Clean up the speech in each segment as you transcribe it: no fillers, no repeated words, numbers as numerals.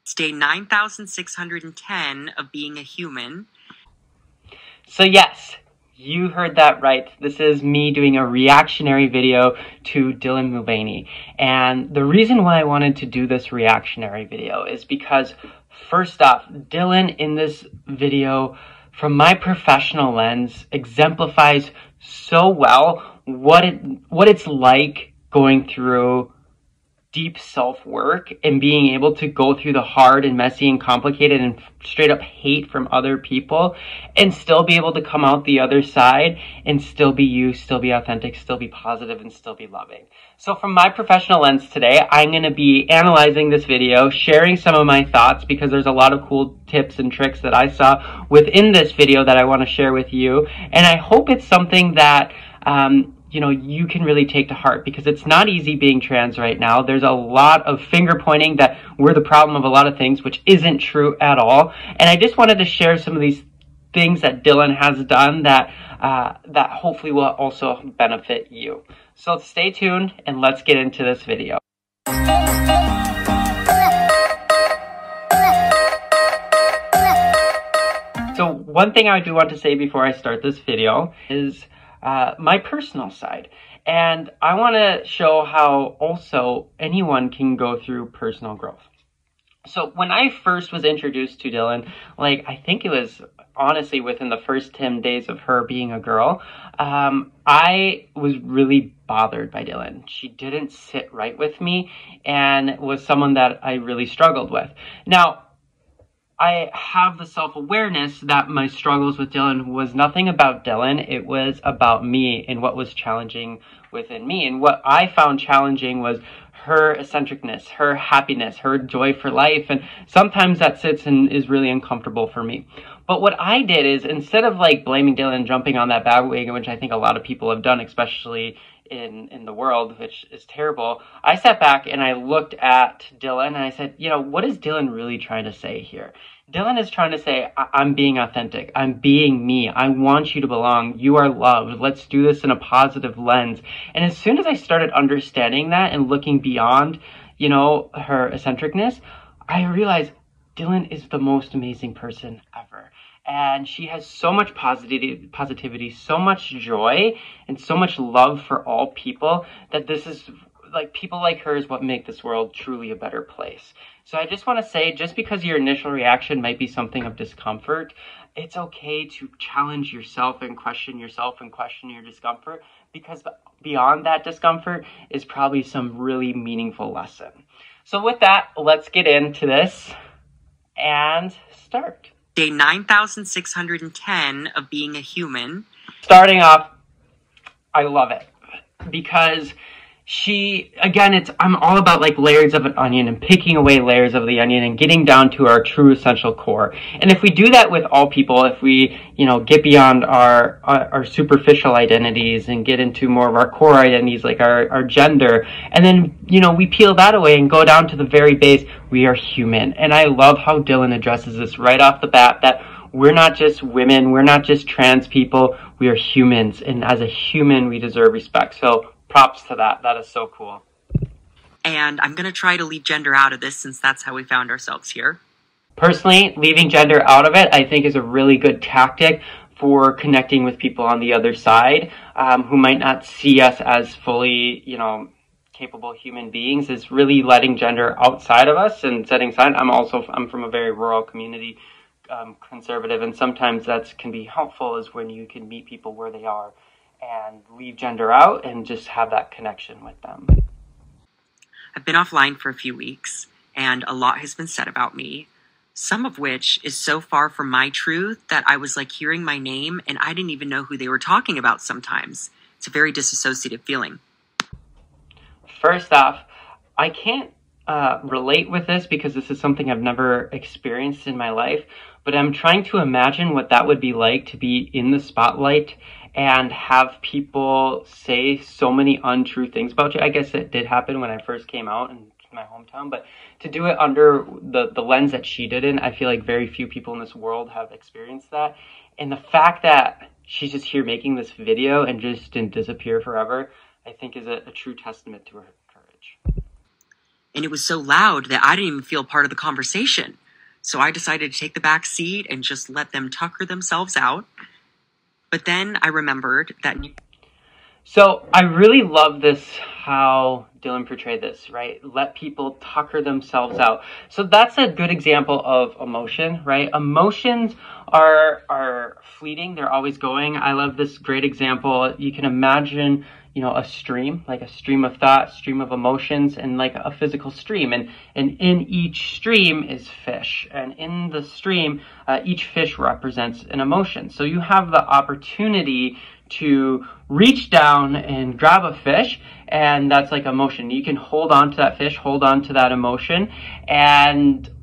It's day 9,610 of being a human. So yes, you heard that right. This is me doing a reactionary video to Dylan Mulvaney. And the reason why I wanted to do this reactionary video is because, first off, Dylan in this video, from my professional lens, exemplifies so well what it's like going through deep self-work and being able to go through the hard and messy and complicated and straight up hate from other people and still be able to come out the other side and still be you, still be authentic, still be positive, and still be loving. So from my professional lens today, I'm going to be analyzing this video, sharing some of my thoughts because there's a lot of cool tips and tricks that I saw within this video that I want to share with you. And I hope it's something that you can really take to heart, because it's not easy being trans right now. There's a lot of finger pointing that we're the problem of a lot of things, which isn't true at all. And I just wanted to share some of these things that Dylan has done that hopefully will also benefit you. So stay tuned and let's get into this video. So one thing I do want to say before I start this video is my personal side. And I want to show how also anyone can go through personal growth. So when I first was introduced to Dylan, I think it was honestly within the first 10 days of her being a girl, I was really bothered by Dylan. She didn't sit right with me and was someone that I really struggled with. Now, I have the self-awareness that my struggles with Dylan was nothing about Dylan. It was about me and what was challenging within me. And what I found challenging was her eccentricness, her happiness, her joy for life. And sometimes that sits and is really uncomfortable for me. But what I did is, instead of blaming Dylan and jumping on that bandwagon, which I think a lot of people have done, especially in the world, which is terrible, I sat back and I looked at Dylan and I said, what is Dylan really trying to say here? Dylan is trying to say, I'm being authentic. I'm being me. I want you to belong. You are loved. Let's do this in a positive lens. And as soon as I started understanding that and looking beyond, her eccentricness, I realized Dylan is the most amazing person ever. And she has so much positivity, so much joy, and so much love for all people that this is people like her is what make this world truly a better place. So I just want to say, just because your initial reaction might be something of discomfort, it's okay to challenge yourself and question your discomfort, because beyond that discomfort is probably some really meaningful lesson. So with that, let's get into this and start. Day 9,610 of being a human. Starting off, I love it because I'm all about layers of an onion and picking away layers of the onion and getting down to our true essential core. And if we do that with all people, if we, get beyond our superficial identities and get into more of our core identities, like our gender, and then, we peel that away and go down to the very base, we are human. And I love how Dylan addresses this right off the bat, that we're not just women, we're not just trans people, we are humans. And as a human, we deserve respect. So props to that. That is so cool. And I'm going to try to leave gender out of this, since that's how we found ourselves here. Personally, leaving gender out of it, I think, is a really good tactic for connecting with people on the other side who might not see us as fully, capable human beings. Is really letting gender outside of us and setting aside. I'm from a very rural community, conservative, and sometimes that can be helpful, is when you can meet people where they are and leave gender out and just have that connection with them. I've been offline for a few weeks, and a lot has been said about me, some of which is so far from my truth that I was hearing my name and I didn't even know who they were talking about sometimes. It's a very disassociative feeling. First off, I can't relate with this because this is something I've never experienced in my life, but I'm trying to imagine what that would be like to be in the spotlight and have people say so many untrue things about you. I guess it did happen when I first came out in my hometown, but to do it under the lens that she did in, I feel like very few people in this world have experienced that. And the fact that she's just here making this video and just didn't disappear forever, I think is a true testament to her courage. and it was so loud that I didn't even feel part of the conversation. So I decided to take the back seat and just let them tucker themselves out. But then I remembered that. So I really love this, how Dylan portrayed this, right? Let people tucker themselves out. So that's a good example of emotion, right? Emotions are fleeting. They're always going. I love this great example. You can imagine, a stream, like a stream of thought, stream of emotions, and like a physical stream. And in each stream is fish. And in the stream, each fish represents an emotion. So you have the opportunity to reach down and grab a fish, and that's like emotion. You can hold on to that fish, hold on to that emotion,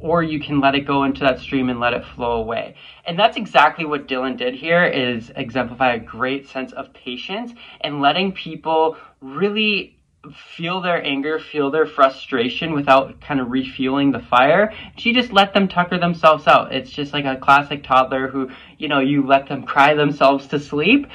or you can let it go into that stream and let it flow away. And that's exactly what Dylan did here, is exemplify a great sense of patience and letting people really feel their anger, feel their frustration without kind of refueling the fire. She just let them tucker themselves out. It's just like a classic toddler who, you let them cry themselves to sleep.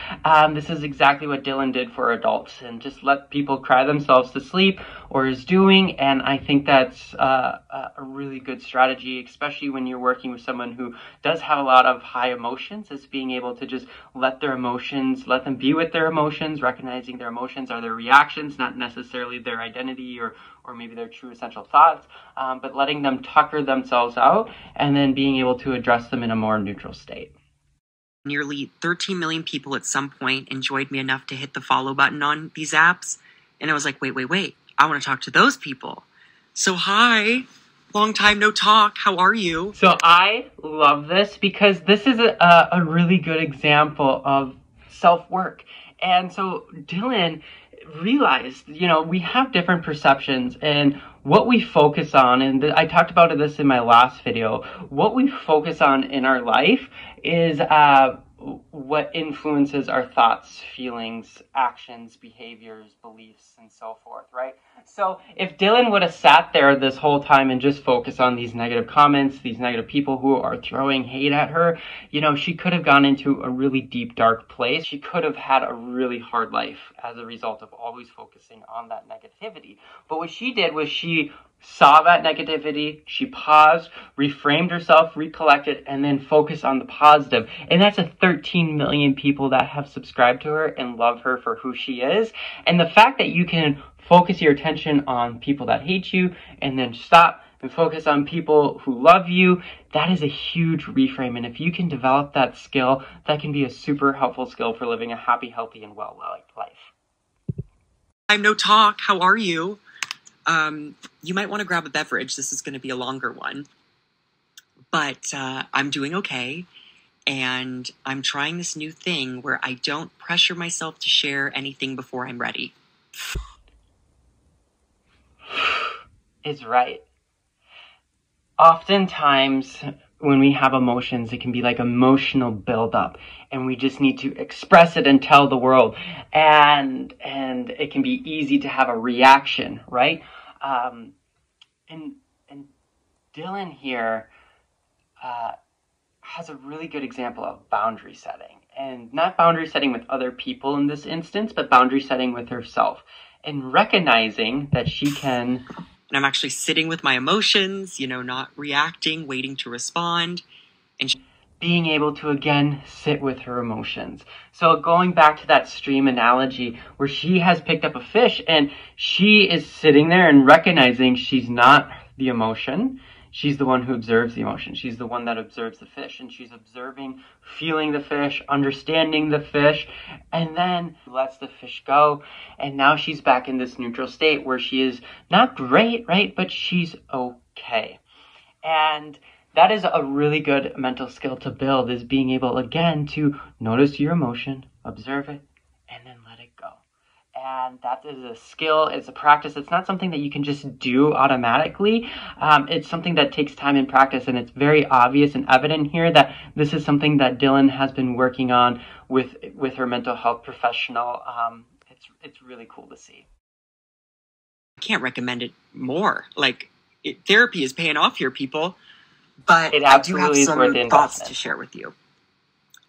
This is exactly what Dylan did for adults, and just let people cry themselves to sleep, or is doing. And I think that's a really good strategy, especially when you're working with someone who does have a lot of high emotions, is being able to just let them be with their emotions, recognizing their emotions are their reactions, not necessarily their identity or maybe their true essential thoughts, but letting them tucker themselves out and then being able to address them in a more neutral state. Nearly 13 million people at some point enjoyed me enough to hit the follow button on these apps. And I was like, wait. I want to talk to those people. So hi, long time no talk. How are you? So I love this because this is a really good example of self-work. And so Dylan realized, we have different perceptions, and what we focus on, and I talked about this in my last video, what we focus on in our life is what influences our thoughts, feelings, actions, behaviors, beliefs, and so forth, right? So if Dylan would have sat there this whole time and just focused on these negative comments, these negative people who are throwing hate at her, she could have gone into a really deep, dark place. She could have had a really hard life as a result of always focusing on that negativity. But what she did was she saw that negativity, she paused, reframed herself, recollected, and then focused on the positive. And that's 13 million people that have subscribed to her and love her for who she is. And the fact that you can focus your attention on people that hate you and then stop and focus on people who love you, that is a huge reframe. And if you can develop that skill, that can be a super helpful skill for living a happy, healthy, and well-liked life. I'm no talk. How are you? You might want to grab a beverage. This is going to be a longer one. But I'm doing okay. And I'm trying this new thing where I don't pressure myself to share anything before I'm ready. Is right. Oftentimes, when we have emotions, it can be like emotional buildup, and we just need to express it and tell the world. And it can be easy to have a reaction, right? And Dylan here has a really good example of boundary setting, and not boundary setting with other people in this instance, but boundary setting with herself, and recognizing that she can. And I'm actually sitting with my emotions, not reacting, waiting to respond. And being able to, again, sit with her emotions. So going back to that stream analogy where she has picked up a fish and she is sitting there and recognizing she's not the emotion. She's the one who observes the emotion. She's the one that observes the fish, and she's observing, feeling the fish, understanding the fish, and then lets the fish go. And now she's back in this neutral state where she is not great, right? But she's okay. And that is a really good mental skill to build, is being able, again, to notice your emotion, observe it, and then let it go. And that is a skill, it's a practice. It's not something that you can just do automatically. It's something that takes time and practice, and it's very obvious and evident here that this is something that Dylan has been working on with her mental health professional. It's really cool to see. I can't recommend it more. Therapy is paying off here, people. But I do have some thoughts to share with you.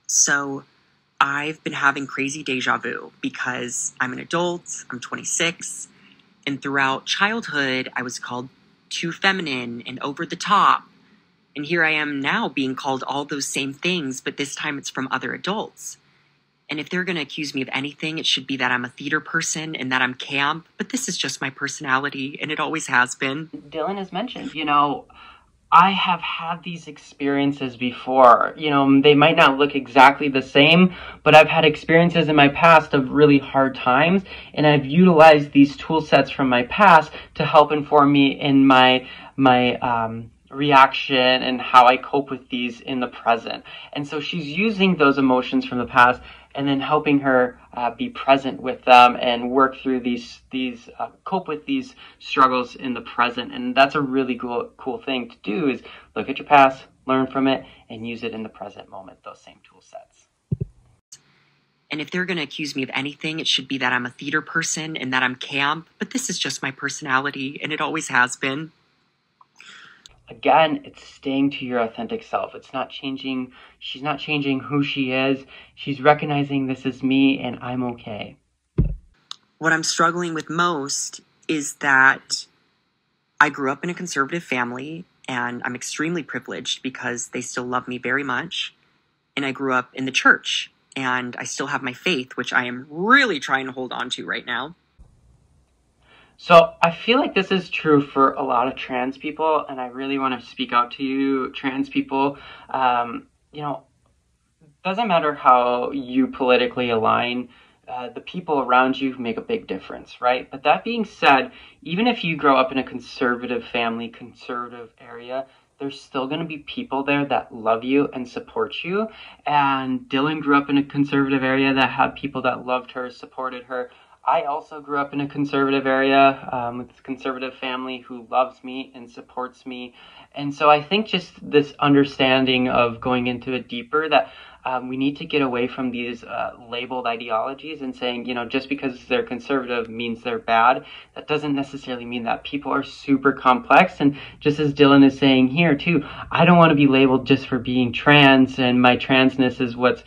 So I've been having crazy deja vu because I'm an adult, I'm 26, And throughout childhood, I was called too feminine and over the top. And here I am now being called all those same things, but this time it's from other adults. And if they're going to accuse me of anything, it should be that I'm a theater person and that I'm camp, but this is just my personality, and it always has been. Dylan has mentioned, I have had these experiences before. They might not look exactly the same, but I've had experiences in my past of really hard times, and I've utilized these tool sets from my past to help inform me in my reaction and how I cope with these in the present. And so she's using those emotions from the past and then helping her be present with them and work through these cope with these struggles in the present. And that's a really cool thing to do, is look at your past, learn from it, and use it in the present moment, those same tool sets. And if they're going to accuse me of anything, it should be that I'm a theater person and that I'm camp, but this is just my personality, and it always has been. Again, it's staying to your authentic self. It's not changing. She's not changing who she is. She's recognizing this is me and I'm okay. What I'm struggling with most is that I grew up in a conservative family and I'm extremely privileged because they still love me very much. And I grew up in the church and I still have my faith, which I am really trying to hold on to right now. So I feel like this is true for a lot of trans people, and I really want to speak out to you, trans people. Doesn't matter how you politically align, the people around you make a big difference, right? But that being said, even if you grow up in a conservative family, conservative area, there's still going to be people there that love you and support you. And Dylan grew up in a conservative area that had people that loved her, supported her. I also grew up in a conservative area with a conservative family who loves me and supports me. And so I think just this understanding of going into it deeper, that we need to get away from these labeled ideologies and saying, just because they're conservative means they're bad. That doesn't necessarily mean that. People are super complex. And just as Dylan is saying here too, I don't want to be labeled just for being trans, and my transness is what's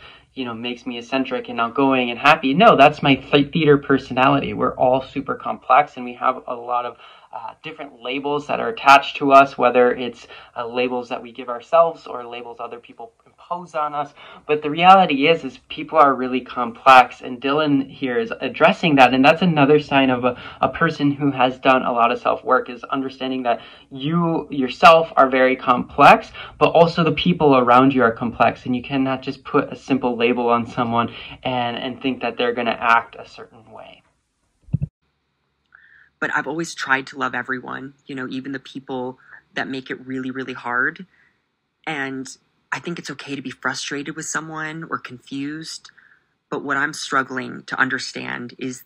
makes me eccentric and outgoing and happy. No, that's my theater personality. We're all super complex, and we have a lot of different labels that are attached to us, whether it's labels that we give ourselves or labels other people impose on us. But the reality is people are really complex, and Dylan here is addressing that. And that's another sign of a person who has done a lot of self-work, is understanding that you yourself are very complex, but also the people around you are complex, and you cannot just put a simple label on someone and think that they're going to act a certain way. But I've always tried to love everyone, even the people that make it really, really hard. And I think it's okay to be frustrated with someone or confused. But what I'm struggling to understand is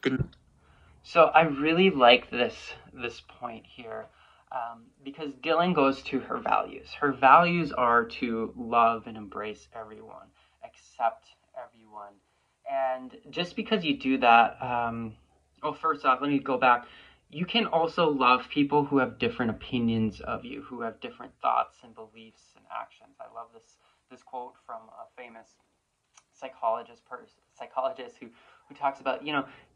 So I really like this point here, because Dylan goes to her values. Her values are to love and embrace everyone, accept everyone. And just because you do that, first off, let me go back. You can also love people who have different opinions of you, who have different thoughts and beliefs and actions. I love this quote from a famous psychologist who talks about,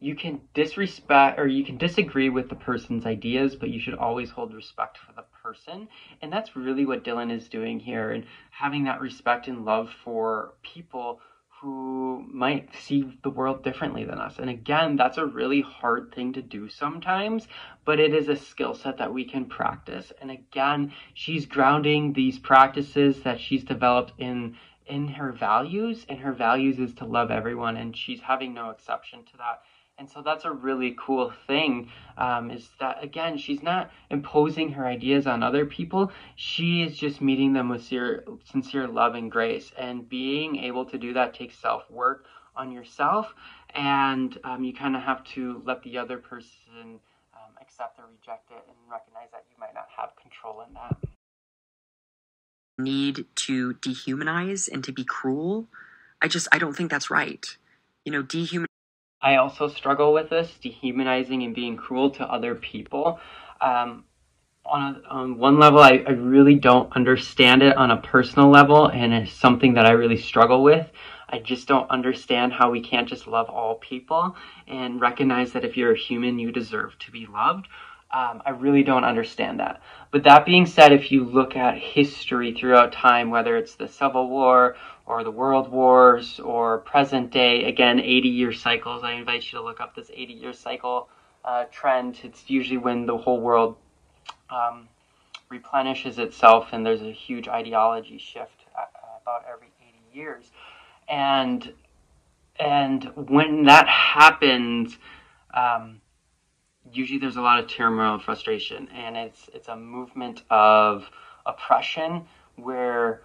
you can disrespect or you can disagree with the person's ideas, but you should always hold respect for the person. And that's really what Dylan is doing here, and having that respect and love for people who might see the world differently than us. And again, that's a really hard thing to do sometimes, but it is a skill set that we can practice. And again, she's grounding these practices that she's developed in her values, and her values is to love everyone, and she's having no exception to that. And so that's a really cool thing, is that, again, she's not imposing her ideas on other people. She is just meeting them with sincere love and grace. And being able to do that takes self-work on yourself. And you kind of have to let the other person accept or reject it, and recognize that you might not have control in that. Need to dehumanize and to be cruel. I don't think that's right. I also struggle with this, dehumanizing and being cruel to other people. On one level, I really don't understand it on a personal level, and it's something that I really struggle with. I just don't understand how we can't just love all people and recognize that if you're a human, you deserve to be loved. I really don't understand that. But that being said, if you look at history throughout time, whether it's the Civil War or the World Wars or present day, again, 80-year cycles, I invite you to look up this 80-year cycle trend. It's usually when the whole world replenishes itself and there's a huge ideology shift about every 80 years. And when that happens, usually there's a lot of turmoil and frustration, and it's a movement of oppression where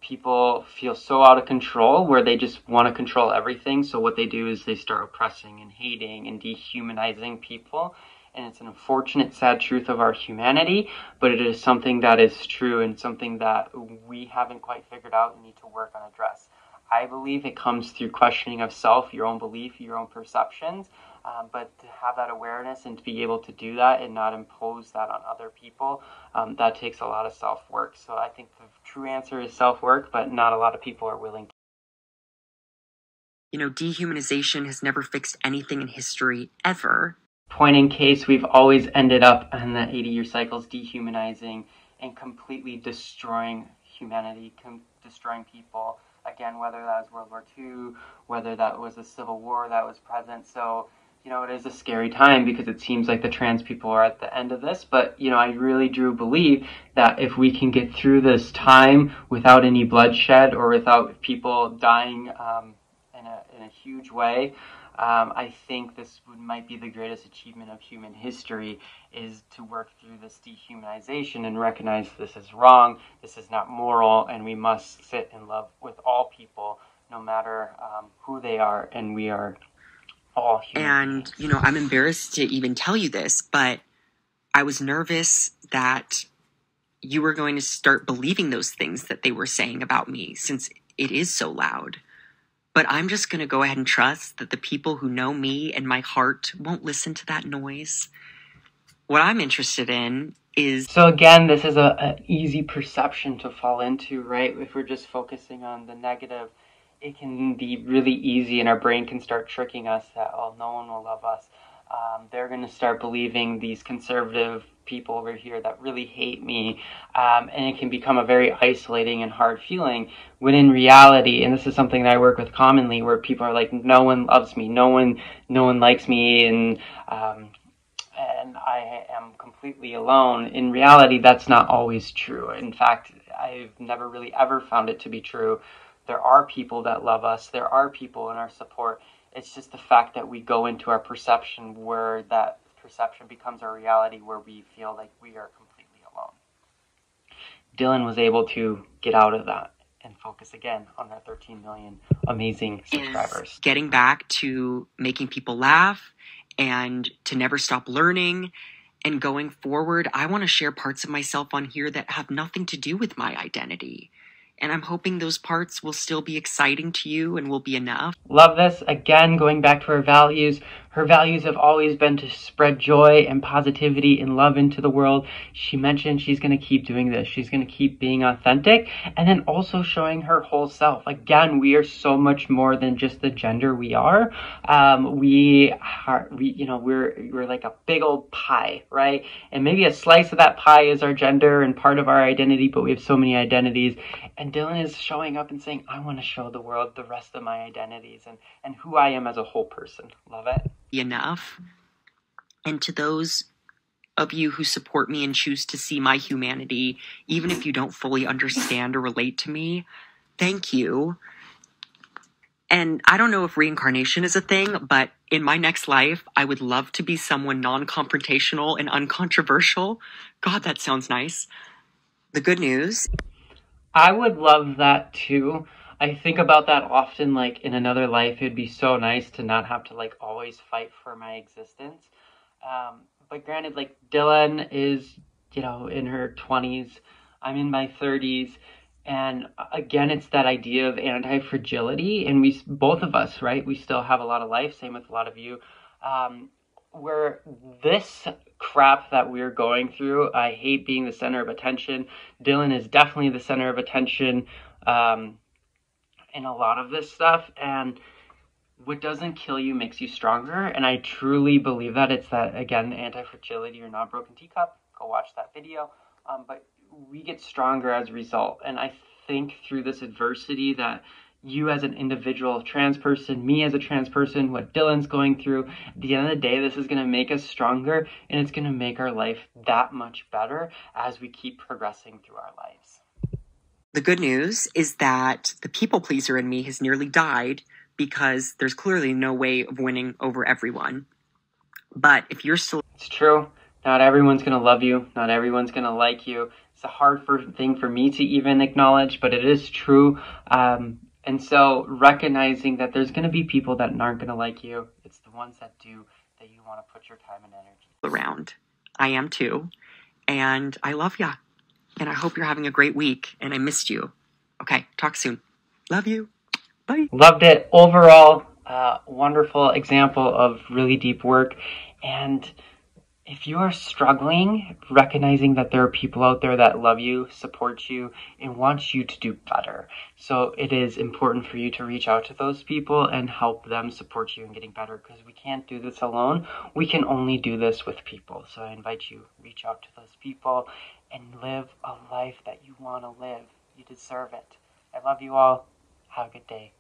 people feel so out of control where they just want to control everything. So what they do is they start oppressing and hating and dehumanizing people. And it's an unfortunate, sad truth of our humanity, but it is something that is true and something that we haven't quite figured out and need to work on address. I believe it comes through questioning of self, your own belief, your own perceptions, but to have that awareness and to be able to do that and not impose that on other people, that takes a lot of self-work. So I think the true answer is self-work, but not a lot of people are willing to. You know, dehumanization has never fixed anything in history, ever. Point in case, we've always ended up in the 80-year cycles dehumanizing and completely destroying humanity, destroying people. Again, whether that was World War II, whether that was the Civil War that was present. So, you know, it is a scary time because it seems like the trans people are at the end of this. But, you know, I really do believe that if we can get through this time without any bloodshed or without people dying in a huge way, I think this might be the greatest achievement of human history, is to work through this dehumanization and recognize this is wrong, this is not moral, and we must sit in love with all people, no matter who they are, and we are all human. And, you know, I'm embarrassed to even tell you this, but I was nervous that you were going to start believing those things that they were saying about me, since it is so loud. But I'm just going to go ahead and trust that the people who know me and my heart won't listen to that noise. What I'm interested in is... So again, this is an easy perception to fall into, right? If we're just focusing on the negative, it can be really easy and our brain can start tricking us that, oh, no one will love us. They're going to start believing these conservative people over here that really hate me, and it can become a very isolating and hard feeling, when in reality, and this is something that I work with commonly, where people are like, no one loves me, no one likes me, and I am completely alone. In reality, that's not always true. In fact, I've never really ever found it to be true. There are people that love us, there are people in our support. It's just the fact that we go into our perception where that perception becomes our reality, where we feel like we are completely alone. Dylan was able to get out of that and focus again on our 13 million amazing subscribers. Getting back to making people laugh and to never stop learning. And going forward, I want to share parts of myself on here that have nothing to do with my identity. And I'm hoping those parts will still be exciting to you and will be enough. Love this. Again, going back to her values. Her values have always been to spread joy and positivity and love into the world. She mentioned she's going to keep doing this. She's going to keep being authentic, and then also showing her whole self. Again, we are so much more than just the gender we are. We're like a big old pie, right? And maybe a slice of that pie is our gender and part of our identity, but we have so many identities. And Dylan is showing up and saying, I want to show the world the rest of my identities and who I am as a whole person. Love it. Enough. And to those of you who support me and choose to see my humanity, even if you don't fully understand or relate to me, thank you. And I don't know if reincarnation is a thing, but in my next life, I would love to be someone non-confrontational and uncontroversial. God, that sounds nice. The good news. I would love that too. I think about that often, like in another life, it'd be so nice to not have to like always fight for my existence. But granted, like Dylan is, you know, in her 20s, I'm in my 30s. And again, it's that idea of anti-fragility. And we, both of us, right, we still have a lot of life, same with a lot of you. Where this crap that we're going through, I hate being the center of attention. Dylan is definitely the center of attention. in a lot of this stuff, and what doesn't kill you makes you stronger, and I truly believe that. It's that, again, anti-fragility or not broken teacup. Go watch that video. But we get stronger as a result, and I think through this adversity that you as an individual trans person, me as a trans person, what Dylan's going through, at the end of the day, this is going to make us stronger, and it's going to make our life that much better as we keep progressing through our lives. The good news is that the people pleaser in me has nearly died because there's clearly no way of winning over everyone. But if you're still... It's true. Not everyone's going to love you. Not everyone's going to like you. It's a hard thing for me to even acknowledge, but it is true. And so recognizing that there's going to be people that aren't going to like you, it's the ones that do that you want to put your time and energy around. I am too. And I love ya. And I hope you're having a great week. And I missed you. Okay, talk soon. Love you. Bye. Loved it. Overall, wonderful example of really deep work. And if you are struggling, recognizing that there are people out there that love you, support you, and want you to do better. So it is important for you to reach out to those people and help them support you in getting better, because we can't do this alone. We can only do this with people. So I invite you, reach out to those people and live a life that you want to live. You deserve it. I love you all. Have a good day.